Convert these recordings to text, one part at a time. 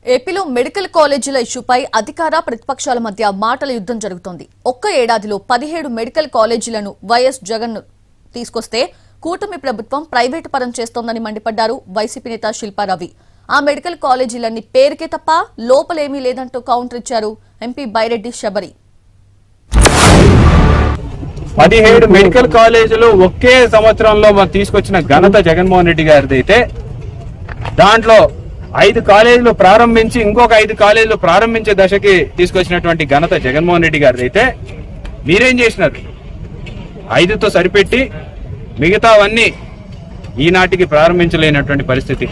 ఏపీలో మెడికల్ కాలేజీల ఇష్యూపై అధికార ప్రతిపక్షాల మధ్య మాటల యుద్ధం జరుగుతోంది. ఒక్క ఏడాదిలో 17 మెడికల్ కాలేజీలను వైఎస్ జగన్ తీసుకొస్తే కూటమి ప్రభుత్వం ప్రైవేటు పరం చేస్తోందని మండిపడ్డారు వైసీపీ నేత శిల్పా రవి. ఆ మెడికల్ కాలేజీలన్నీ పేరుకే తప్ప లోపలేమీ లేదంటూ కౌంటర్ ఇచ్చారు ఎంపీ బైరెడ్డి శబరి. 17 మెడికల్ కాలేజీలు ఒకే సంవత్సరంలో తీసుకొచ్చిన ఘనత జగన్మోహన్ రెడ్డి గారిది అయితే, దాంట్లో 5 కాలేజీలు ప్రారంభించి ఇంకొక 5 కాలేజీలు ప్రారంభించే దశకి తీసుకొచ్చినటువంటి ఘనత జగన్మోహన్ రెడ్డి గారిది అయితే, మీరేం చేసినారు? 5తో సరిపెట్టి మిగతావన్నీ ఈనాటికి ప్రారంభించలేనటువంటి పరిస్థితి.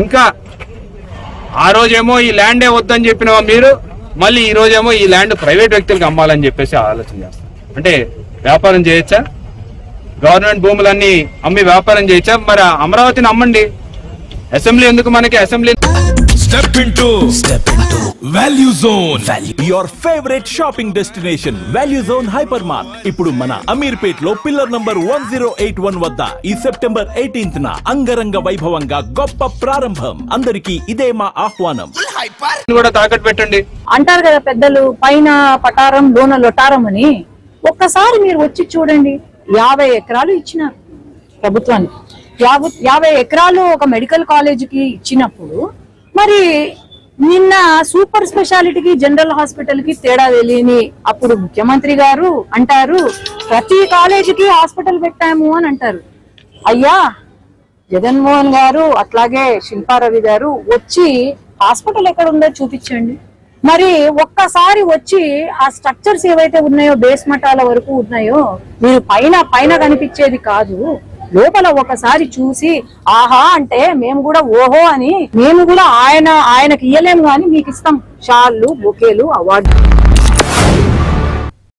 ఇంకా ఆ రోజేమో ఈ ల్యాండే వద్దని చెప్పిన మీరు మళ్ళీ ఈ రోజేమో ఈ ల్యాండ్ ప్రైవేట్ వ్యక్తులకు అమ్మాలని చెప్పేసి ఆలోచన చేస్తారు. అంటే వ్యాపారం చేయొచ్చా? గవర్నమెంట్ భూములన్నీ అమ్మి వ్యాపారం చేయొచ్చా? మరి అమరావతిని అమ్మండి. అసెంబ్లీ ఎందుకు మనకి? Assembly Step into Value Zone, your favorite shopping destination. Value Zone Hypermart. ఇప్పుడు మన అమీర్పేట్ లో పిల్లర్ నంబర్ 1081 వద్ద ఈ సెప్టెంబర్ 18th న అంగరంగ వైభవంగా గొప్ప ప్రారంభం. అందరికీ ఇదే మా ఆహ్వానం. కూడా తాకట్టు పెట్టండి అంటారు కదా పెద్దలు, పైన పటారం లోన లొటారం అని. ఒక్కసారి మీరు వచ్చి చూడండి. 50 ఎకరాలు ఇచ్చినారు ప్రభుత్వానికి. 50 ఎకరాలు ఒక మెడికల్ కాలేజీకి ఇచ్చినప్పుడు మరి నిన్న సూపర్ స్పెషాలిటీకి జనరల్ హాస్పిటల్ కి తేడా తెలియని అప్పుడు ముఖ్యమంత్రి గారు అంటారు ప్రతి కాలేజీకి హాస్పిటల్ పెట్టాము అని అంటారు. అయ్యా జగన్మోహన్ గారు అట్లాగే శిల్పా రవి గారు వచ్చి హాస్పిటల్ ఎక్కడ ఉందో చూపించండి. మరి ఒక్కసారి వచ్చి ఆ స్ట్రక్చర్స్ ఏవైతే ఉన్నాయో బేస్ మఠాల వరకు ఉన్నాయో మీరు పైన కనిపించేది కాదు, లోపల ఒకసారి చూసి ఆహా అంటే మేము కూడా ఓహో అని మేము కూడా ఆయనకి ఇయ్యలేము కానీ మీకు ఇస్తాం షాళ్ళు, బొకేలు, అవార్డు.